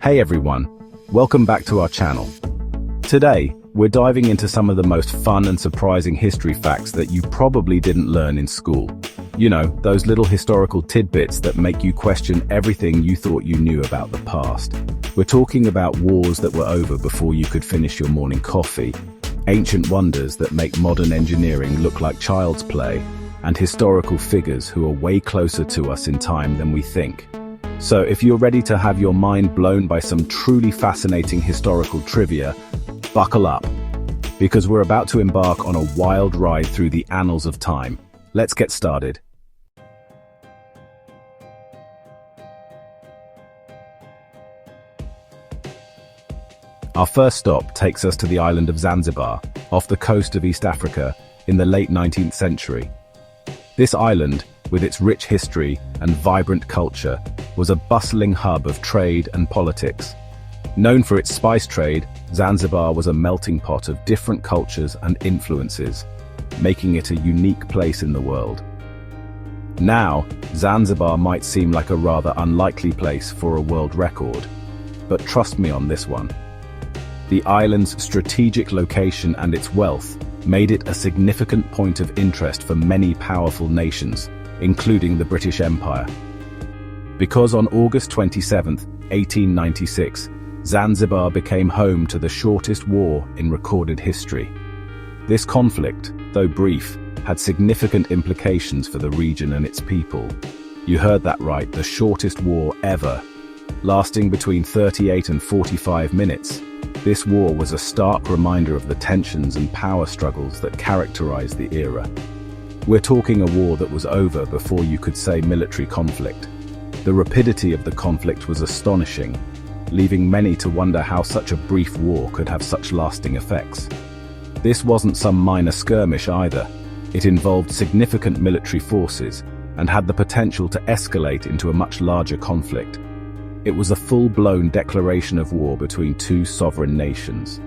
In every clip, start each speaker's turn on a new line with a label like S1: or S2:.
S1: Hey everyone, welcome back to our channel. Today, we're diving into some of the most fun and surprising history facts that you probably didn't learn in school. You know, those little historical tidbits that make you question everything you thought you knew about the past. We're talking about wars that were over before you could finish your morning coffee, ancient wonders that make modern engineering look like child's play, and historical figures who are way closer to us in time than we think. So if you're ready to have your mind blown by some truly fascinating historical trivia, buckle up, because we're about to embark on a wild ride through the annals of time. Let's get started. Our first stop takes us to the island of Zanzibar, off the coast of East Africa, in the late 19th century. This island, with its rich history and vibrant culture, was a bustling hub of trade and politics. Known for its spice trade, Zanzibar was a melting pot of different cultures and influences, making it a unique place in the world. Now, Zanzibar might seem like a rather unlikely place for a world record, but trust me on this one. The island's strategic location and its wealth made it a significant point of interest for many powerful nations, including the British Empire. Because on August 27, 1896, Zanzibar became home to the shortest war in recorded history. This conflict, though brief, had significant implications for the region and its people. You heard that right, the shortest war ever. Lasting between 38 and 45 minutes, this war was a stark reminder of the tensions and power struggles that characterized the era. We're talking a war that was over before you could say military conflict. The rapidity of the conflict was astonishing, leaving many to wonder how such a brief war could have such lasting effects. This wasn't some minor skirmish either. It involved significant military forces and had the potential to escalate into a much larger conflict. It was a full-blown declaration of war between two sovereign nations.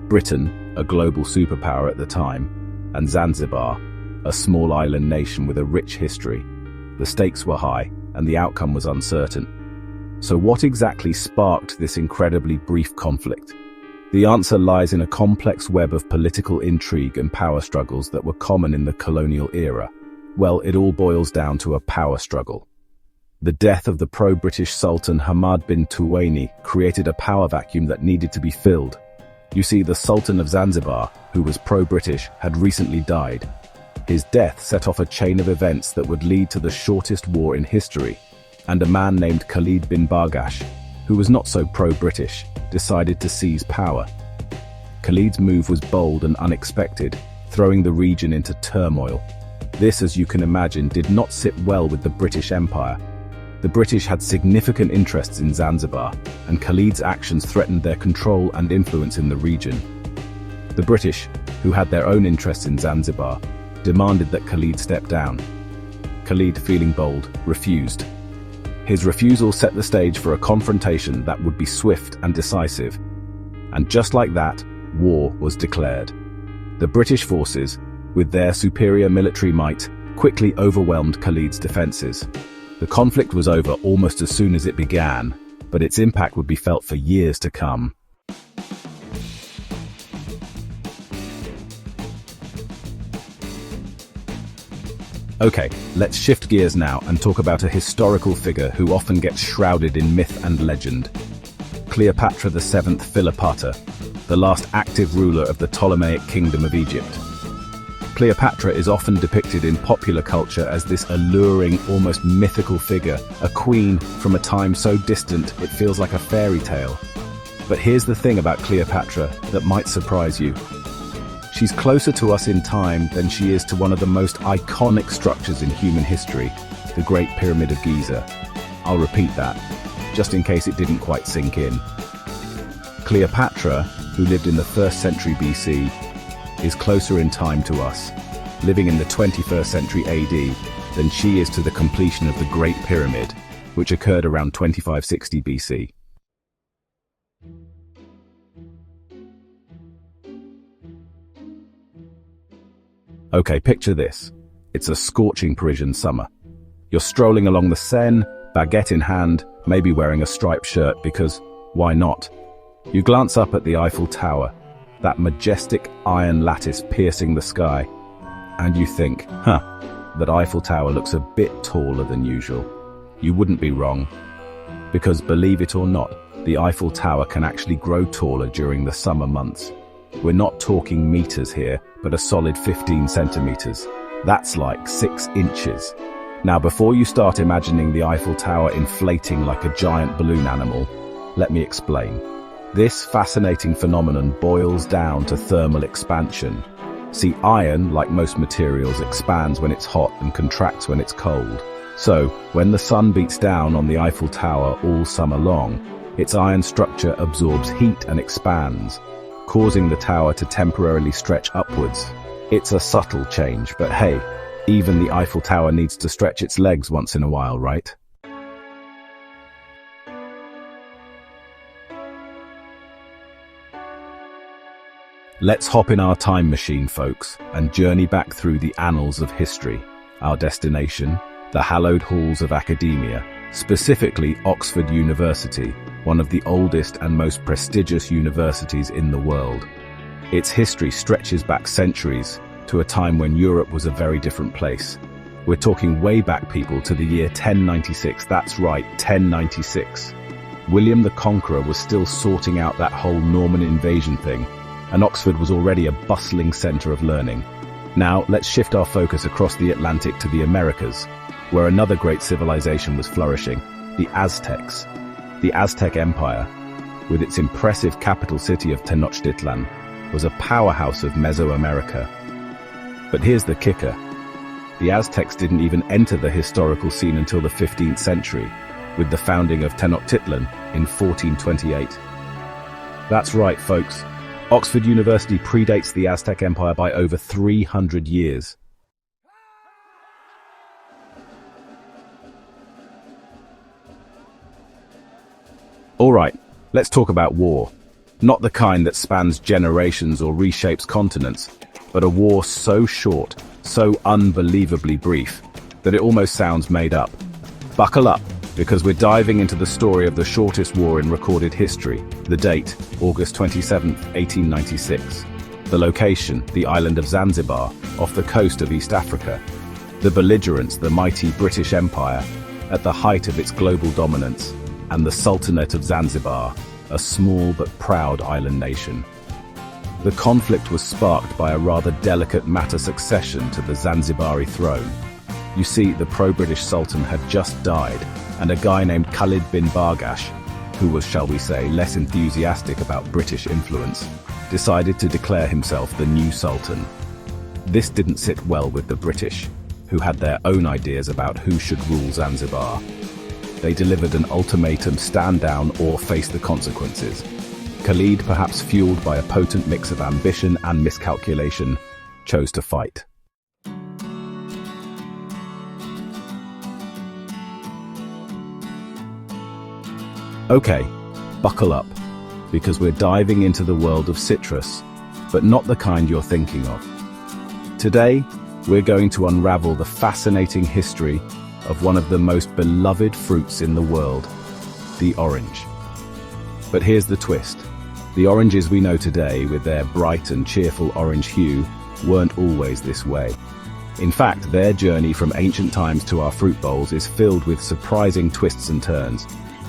S1: Britain, a global superpower at the time, and Zanzibar, a small island nation with a rich history. The stakes were high, and the outcome was uncertain. So what exactly sparked this incredibly brief conflict? The answer lies in a complex web of political intrigue and power struggles that were common in the colonial era. Well, it all boils down to a power struggle. The death of the pro-British Sultan Hamad bin Tuwaini created a power vacuum that needed to be filled. You see, the Sultan of Zanzibar, who was pro-British, had recently died. His death set off a chain of events that would lead to the shortest war in history, and a man named Khalid bin Bargash, who was not so pro-British, decided to seize power. Khalid's move was bold and unexpected, throwing the region into turmoil. This, as you can imagine, did not sit well with the British Empire. The British had significant interests in Zanzibar, and Khalid's actions threatened their control and influence in the region. The British, who had their own interests in Zanzibar, demanded that Khalid step down. Khalid, feeling bold, refused. His refusal set the stage for a confrontation that would be swift and decisive. And just like that, war was declared. The British forces, with their superior military might, quickly overwhelmed Khalid's defenses. The conflict was over almost as soon as it began, but its impact would be felt for years to come. Okay, let's shift gears now and talk about a historical figure who often gets shrouded in myth and legend. Cleopatra VII Philopator, the last active ruler of the Ptolemaic Kingdom of Egypt. Cleopatra is often depicted in popular culture as this alluring, almost mythical figure, a queen from a time so distant it feels like a fairy tale. But here's the thing about Cleopatra that might surprise you. She's closer to us in time than she is to one of the most iconic structures in human history, the Great Pyramid of Giza. I'll repeat that, just in case it didn't quite sink in. Cleopatra, who lived in the 1st century BC, is closer in time to us, living in the 21st century AD, than she is to the completion of the Great Pyramid, which occurred around 2560 BC. Okay, picture this. It's a scorching Parisian summer. You're strolling along the Seine, baguette in hand, maybe wearing a striped shirt because, Why not? You glance up at the Eiffel Tower, that majestic iron lattice piercing the sky, and you think, that Eiffel Tower looks a bit taller than usual. You wouldn't be wrong, because believe it or not, the Eiffel Tower can actually grow taller during the summer months. We're not talking meters here, but a solid 15 centimeters. That's like 6 inches. Now, before you start imagining the Eiffel Tower inflating like a giant balloon animal, let me explain. This fascinating phenomenon boils down to thermal expansion. See, iron, like most materials, expands when it's hot and contracts when it's cold. So, when the sun beats down on the Eiffel Tower all summer long, its iron structure absorbs heat and expands, causing the tower to temporarily stretch upwards. It's a subtle change, but hey, even the Eiffel Tower needs to stretch its legs once in a while, right? Let's hop in our time machine, folks, and journey back through the annals of history. Our destination, the hallowed halls of academia, specifically Oxford University, one of the oldest and most prestigious universities in the world. Its history stretches back centuries to a time when Europe was a very different place. We're talking way back, people, to the year 1096. That's right, 1096. William the Conqueror was still sorting out that whole Norman invasion thing, and Oxford was already a bustling center of learning. Now, let's shift our focus across the Atlantic to the Americas, where another great civilization was flourishing, the Aztecs. The Aztec Empire, with its impressive capital city of Tenochtitlan, was a powerhouse of Mesoamerica. But here's the kicker. The Aztecs didn't even enter the historical scene until the 15th century, with the founding of Tenochtitlan in 1428. That's right, folks. Oxford University predates the Aztec Empire by over 300 years. All right, let's talk about war. Not the kind that spans generations or reshapes continents, but a war so short, so unbelievably brief, that it almost sounds made up. Buckle up, because we're diving into the story of the shortest war in recorded history. The date, August 27, 1896. The location, the island of Zanzibar, off the coast of East Africa. The belligerents, the mighty British Empire, at the height of its global dominance, and the Sultanate of Zanzibar, a small but proud island nation. The conflict was sparked by a rather delicate matter succession to the Zanzibari throne. You see, the pro-British Sultan had just died, and a guy named Khalid bin Bargash, who was, shall we say, less enthusiastic about British influence, decided to declare himself the new Sultan. This didn't sit well with the British, who had their own ideas about who should rule Zanzibar. They delivered an ultimatum: stand down or face the consequences. Khalid, perhaps fueled by a potent mix of ambition and miscalculation, chose to fight. Okay, buckle up, because we're diving into the world of citrus, but not the kind you're thinking of. Today, we're going to unravel the fascinating history of one of the most beloved fruits in the world, the orange. But here's the twist. The oranges we know today, with their bright and cheerful orange hue, weren't always this way. In fact, their journey from ancient times to our fruit bowls is filled with surprising twists and turns.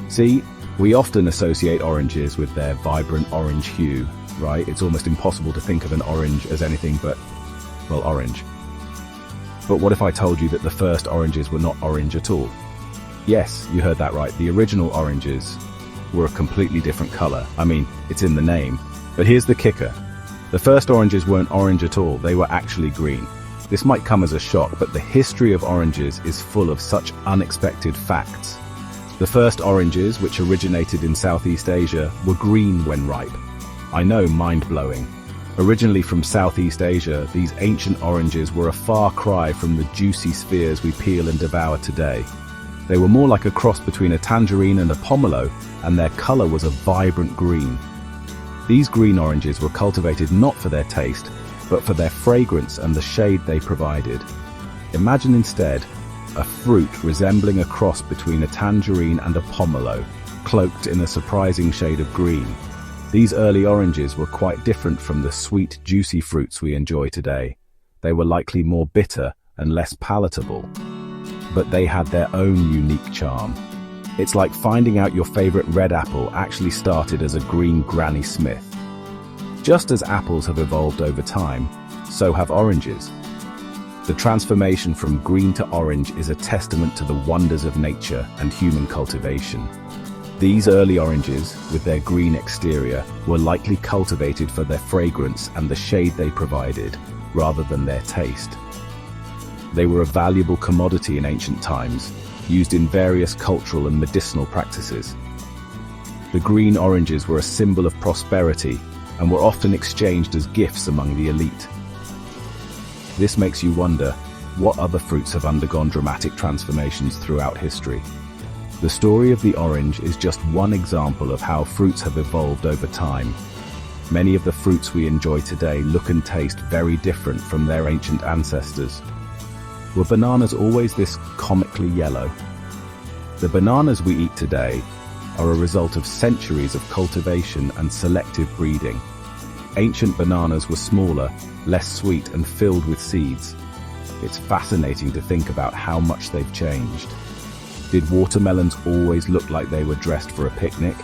S1: See, we often associate oranges with their vibrant orange hue, right? It's almost impossible to think of an orange as anything but, well, orange. But what if I told you that the first oranges were not orange at all? Yes, you heard that right. The original oranges were a completely different color. I mean, it's in the name. But here's the kicker. The first oranges weren't orange at all. They were actually green. This might come as a shock, but the history of oranges is full of such unexpected facts. The first oranges, which originated in Southeast Asia, were green when ripe. I know, mind-blowing. Originally from Southeast Asia, these ancient oranges were a far cry from the juicy spheres we peel and devour today. They were more like a cross between a tangerine and a pomelo, and their color was a vibrant green. These green oranges were cultivated not for their taste, but for their fragrance and the shade they provided. Imagine instead a fruit resembling a cross between a tangerine and a pomelo, cloaked in a surprising shade of green. These early oranges were quite different from the sweet, juicy fruits we enjoy today. They were likely more bitter and less palatable, but they had their own unique charm. It's like finding out your favorite red apple actually started as a green Granny Smith. Just as apples have evolved over time, so have oranges. The transformation from green to orange is a testament to the wonders of nature and human cultivation. These early oranges, with their green exterior, were likely cultivated for their fragrance and the shade they provided, rather than their taste. They were a valuable commodity in ancient times, used in various cultural and medicinal practices. The green oranges were a symbol of prosperity and were often exchanged as gifts among the elite. This makes you wonder, what other fruits have undergone dramatic transformations throughout history? The story of the orange is just one example of how fruits have evolved over time. Many of the fruits we enjoy today look and taste very different from their ancient ancestors. Were bananas always this comically yellow? The bananas we eat today are a result of centuries of cultivation and selective breeding. Ancient bananas were smaller, less sweet, and filled with seeds. It's fascinating to think about how much they've changed. Did watermelons always look like they were dressed for a picnic?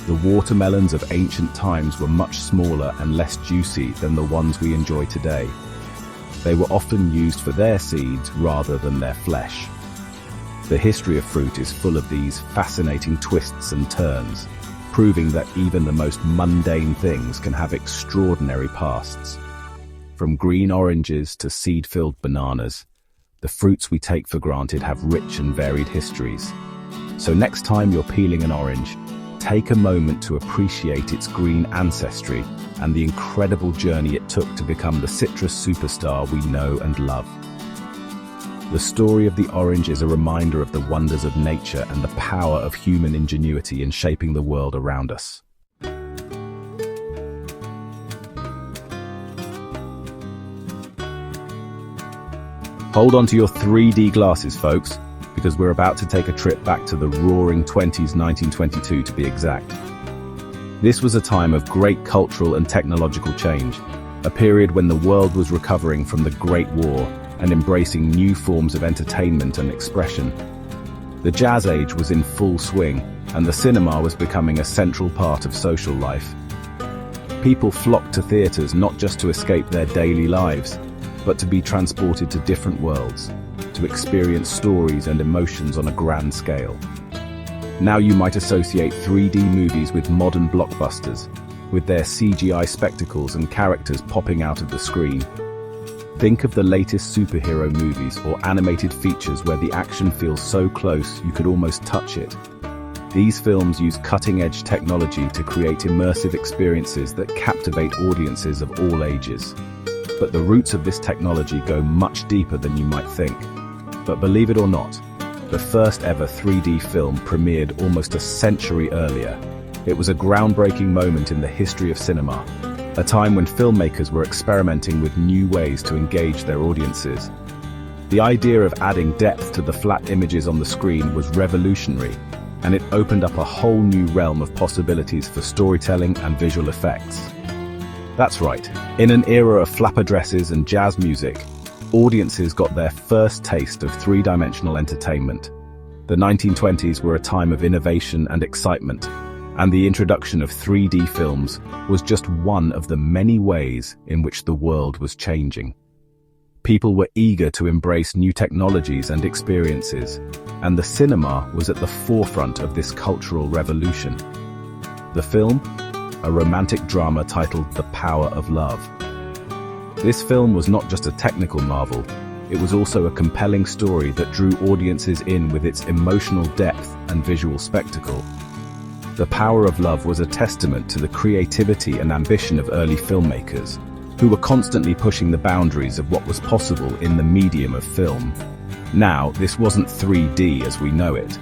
S1: The watermelons of ancient times were much smaller and less juicy than the ones we enjoy today. They were often used for their seeds rather than their flesh. The history of fruit is full of these fascinating twists and turns, proving that even the most mundane things can have extraordinary pasts. From green oranges to seed-filled bananas, the fruits we take for granted have rich and varied histories. So next time you're peeling an orange, take a moment to appreciate its green ancestry and the incredible journey it took to become the citrus superstar we know and love. The story of the orange is a reminder of the wonders of nature and the power of human ingenuity in shaping the world around us. Hold on to your 3D glasses, folks, because we're about to take a trip back to the roaring 20s, 1922 to be exact. This was a time of great cultural and technological change, a period when the world was recovering from the Great War and embracing new forms of entertainment and expression. The Jazz Age was in full swing, and the cinema was becoming a central part of social life. People flocked to theaters not just to escape their daily lives, but to be transported to different worlds, to experience stories and emotions on a grand scale. Now you might associate 3D movies with modern blockbusters, with their CGI spectacles and characters popping out of the screen. Think of the latest superhero movies or animated features where the action feels so close you could almost touch it. These films use cutting-edge technology to create immersive experiences that captivate audiences of all ages. But the roots of this technology go much deeper than you might think. But believe it or not, the first ever 3D film premiered almost a century earlier. It was a groundbreaking moment in the history of cinema, a time when filmmakers were experimenting with new ways to engage their audiences. The idea of adding depth to the flat images on the screen was revolutionary, and it opened up a whole new realm of possibilities for storytelling and visual effects. That's right, in an era of flapper dresses and jazz music, audiences got their first taste of three-dimensional entertainment. The 1920s were a time of innovation and excitement, and the introduction of 3D films was just one of the many ways in which the world was changing. People were eager to embrace new technologies and experiences, and the cinema was at the forefront of this cultural revolution. The film? A romantic drama titled The Power of Love. This film was not just a technical marvel, it was also a compelling story that drew audiences in with its emotional depth and visual spectacle. The Power of Love was a testament to the creativity and ambition of early filmmakers, who were constantly pushing the boundaries of what was possible in the medium of film. Now, this wasn't 3D as we know it.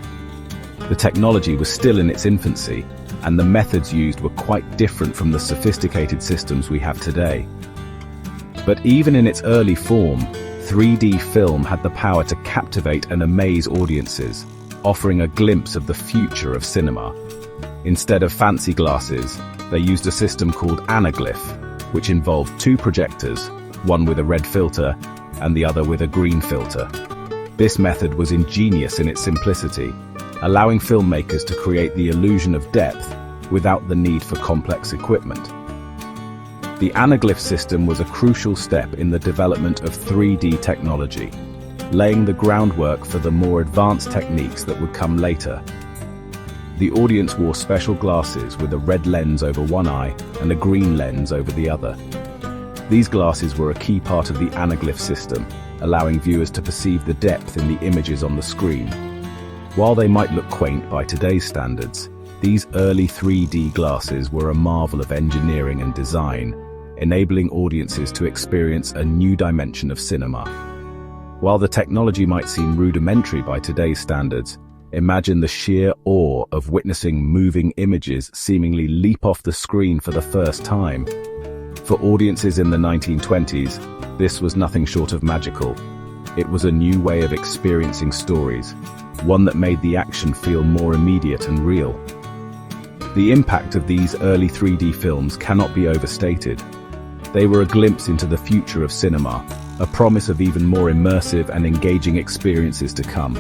S1: The technology was still in its infancy, and the methods used were quite different from the sophisticated systems we have today. But even in its early form, 3D film had the power to captivate and amaze audiences. offering a glimpse of the future of cinema. Instead of fancy glasses, they used a system called anaglyph, which involved two projectors, one with a red filter and the other with a green filter. This method was ingenious in its simplicity, allowing filmmakers to create the illusion of depth without the need for complex equipment. The anaglyph system was a crucial step in the development of 3D technology, laying the groundwork for the more advanced techniques that would come later. The audience wore special glasses with a red lens over one eye and a green lens over the other. These glasses were a key part of the anaglyph system, allowing viewers to perceive the depth in the images on the screen. While they might look quaint by today's standards, these early 3D glasses were a marvel of engineering and design, enabling audiences to experience a new dimension of cinema. While the technology might seem rudimentary by today's standards, imagine the sheer awe of witnessing moving images seemingly leap off the screen for the first time. For audiences in the 1920s, this was nothing short of magical. It was a new way of experiencing stories, one that made the action feel more immediate and real. The impact of these early 3D films cannot be overstated. They were a glimpse into the future of cinema, a promise of even more immersive and engaging experiences to come.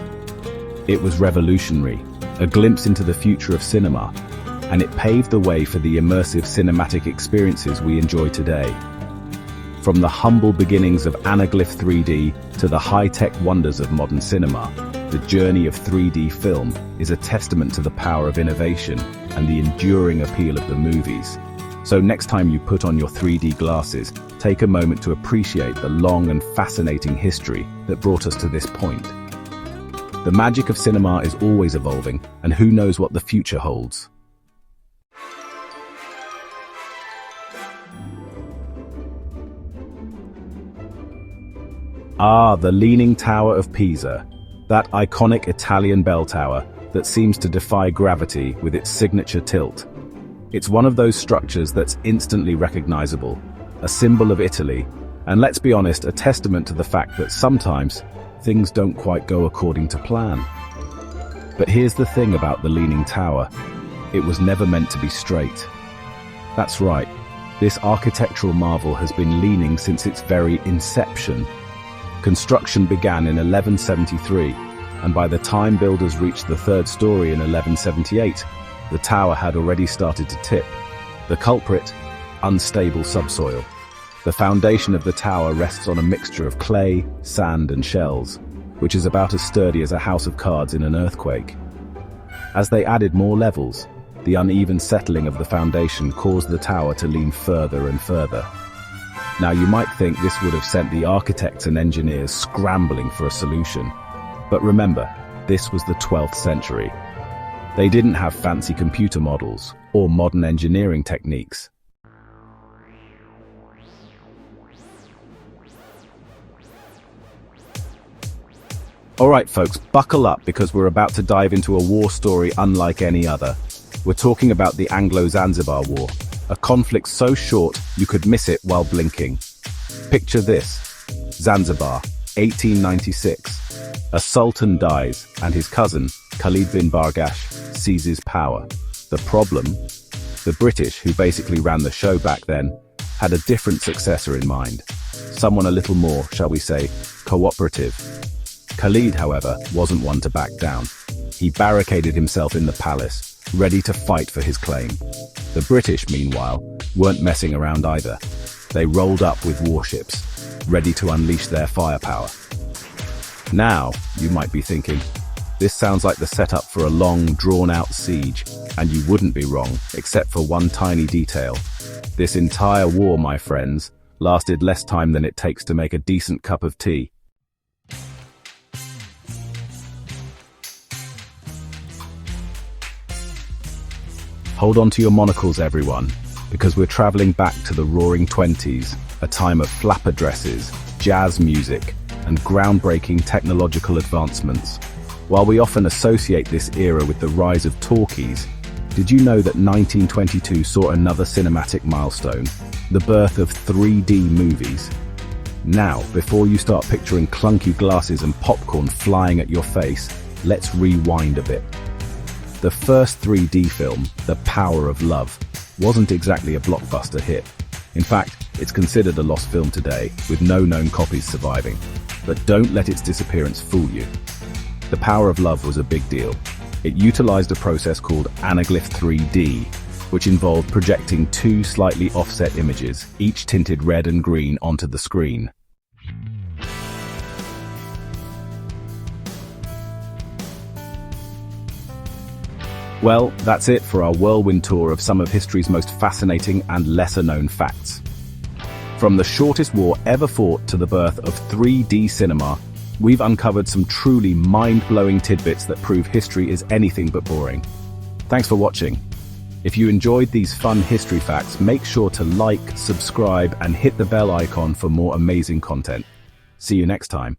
S1: It was revolutionary, a glimpse into the future of cinema, and it paved the way for the immersive cinematic experiences we enjoy today. From the humble beginnings of anaglyph 3D to the high-tech wonders of modern cinema, the journey of 3D film is a testament to the power of innovation and the enduring appeal of the movies. So next time you put on your 3D glasses, take a moment to appreciate the long and fascinating history that brought us to this point. The magic of cinema is always evolving, and who knows what the future holds. Ah, the Leaning Tower of Pisa, that iconic Italian bell tower that seems to defy gravity with its signature tilt. It's one of those structures that's instantly recognizable, a symbol of Italy, and let's be honest, a testament to the fact that sometimes things don't quite go according to plan. But here's the thing about the Leaning Tower. It was never meant to be straight. That's right, this architectural marvel has been leaning since its very inception. Construction began in 1173, and by the time builders reached the third story in 1178, the tower had already started to tip. The culprit? Unstable subsoil. The foundation of the tower rests on a mixture of clay, sand, and shells, which is about as sturdy as a house of cards in an earthquake. As they added more levels, the uneven settling of the foundation caused the tower to lean further and further. Now you might think this would have sent the architects and engineers scrambling for a solution. But remember, this was the 12th century. They didn't have fancy computer models or modern engineering techniques. Alright folks, buckle up because we're about to dive into a war story unlike any other. We're talking about the Anglo-Zanzibar War, a conflict so short you could miss it while blinking. Picture this: Zanzibar, 1896. A sultan dies and his cousin, Khalid bin Bargash, seizes power. The problem? The British, who basically ran the show back then, had a different successor in mind. Someone a little more, shall we say, cooperative. Khalid, however, wasn't one to back down. He barricaded himself in the palace, ready to fight for his claim. The British, meanwhile, weren't messing around either. They rolled up with warships, ready to unleash their firepower. Now, you might be thinking, this sounds like the setup for a long, drawn-out siege, and you wouldn't be wrong, except for one tiny detail. This entire war, my friends, lasted less time than it takes to make a decent cup of tea. Hold on to your monocles, everyone, because we're traveling back to the Roaring Twenties, a time of flapper dresses, jazz music, and groundbreaking technological advancements. While we often associate this era with the rise of talkies, did you know that 1922 saw another cinematic milestone, the birth of 3D movies? Now, before you start picturing clunky glasses and popcorn flying at your face, let's rewind a bit. The first 3D film, The Power of Love, wasn't exactly a blockbuster hit. In fact, it's considered a lost film today, with no known copies surviving. But don't let its disappearance fool you. The Power of Love was a big deal. It utilized a process called anaglyph 3D, which involved projecting two slightly offset images, each tinted red and green, onto the screen. Well, that's it for our whirlwind tour of some of history's most fascinating and lesser-known facts. From the shortest war ever fought to the birth of 3D cinema, we've uncovered some truly mind-blowing tidbits that prove history is anything but boring. Thanks for watching. If you enjoyed these fun history facts, make sure to like, subscribe, and hit the bell icon for more amazing content. See you next time.